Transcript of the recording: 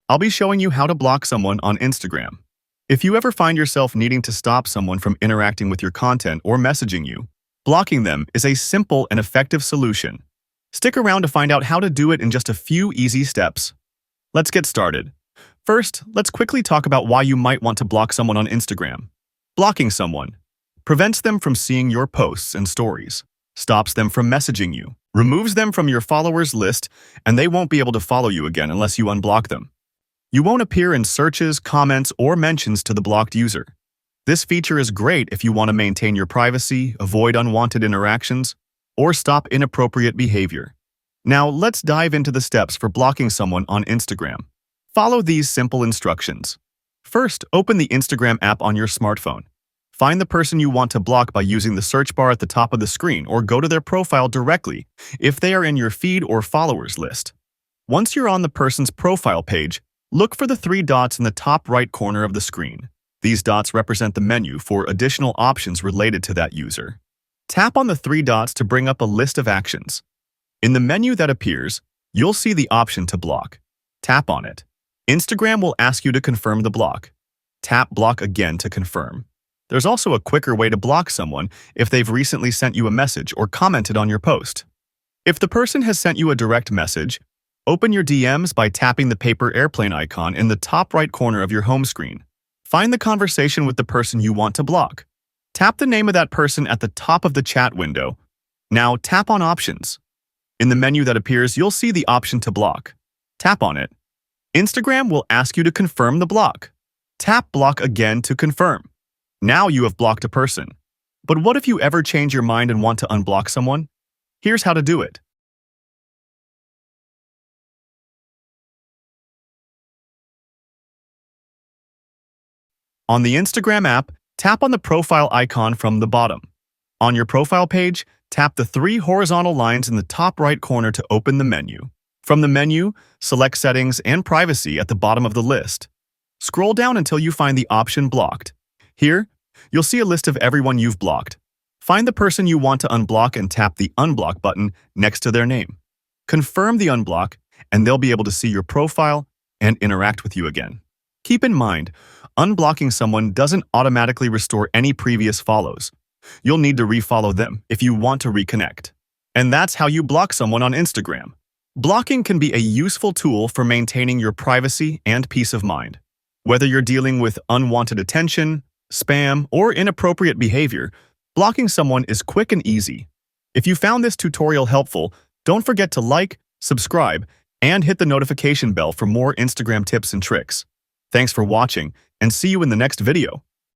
I'll be showing you how to block someone on Instagram. If you ever find yourself needing to stop someone from interacting with your content or messaging you, blocking them is a simple and effective solution. Stick around to find out how to do it in just a few easy steps. Let's get started. First, let's quickly talk about why you might want to block someone on Instagram. Blocking someone prevents them from seeing your posts and stories, stops them from messaging you, removes them from your followers list, and they won't be able to follow you again unless you unblock them. You won't appear in searches, comments, or mentions to the blocked user. This feature is great if you want to maintain your privacy, avoid unwanted interactions, or stop inappropriate behavior. Now, let's dive into the steps for blocking someone on Instagram. Follow these simple instructions. First, open the Instagram app on your smartphone. Find the person you want to block by using the search bar at the top of the screen or go to their profile directly if they are in your feed or followers list. Once you're on the person's profile page, look for the three dots in the top right corner of the screen. These dots represent the menu for additional options related to that user. Tap on the three dots to bring up a list of actions. In the menu that appears, you'll see the option to block. Tap on it. Instagram will ask you to confirm the block. Tap block again to confirm. There's also a quicker way to block someone if they've recently sent you a message or commented on your post. If the person has sent you a direct message, open your DMs by tapping the paper airplane icon in the top right corner of your home screen. Find the conversation with the person you want to block. Tap the name of that person at the top of the chat window. Now tap on Options. In the menu that appears, you'll see the option to block. Tap on it. Instagram will ask you to confirm the block. Tap block again to confirm. Now you have blocked a person. But what if you ever change your mind and want to unblock someone? Here's how to do it. On the Instagram app, tap on the profile icon from the bottom. On your profile page, tap the three horizontal lines in the top right corner to open the menu. From the menu, select Settings and Privacy at the bottom of the list. Scroll down until you find the option Blocked. Here, you'll see a list of everyone you've blocked. Find the person you want to unblock and tap the Unblock button next to their name. Confirm the unblock, and they'll be able to see your profile and interact with you again. Keep in mind, unblocking someone doesn't automatically restore any previous follows. You'll need to refollow them if you want to reconnect. And that's how you block someone on Instagram. Blocking can be a useful tool for maintaining your privacy and peace of mind. Whether you're dealing with unwanted attention, spam, or inappropriate behavior, blocking someone is quick and easy. If you found this tutorial helpful, don't forget to like, subscribe, and hit the notification bell for more Instagram tips and tricks. Thanks for watching, and see you in the next video.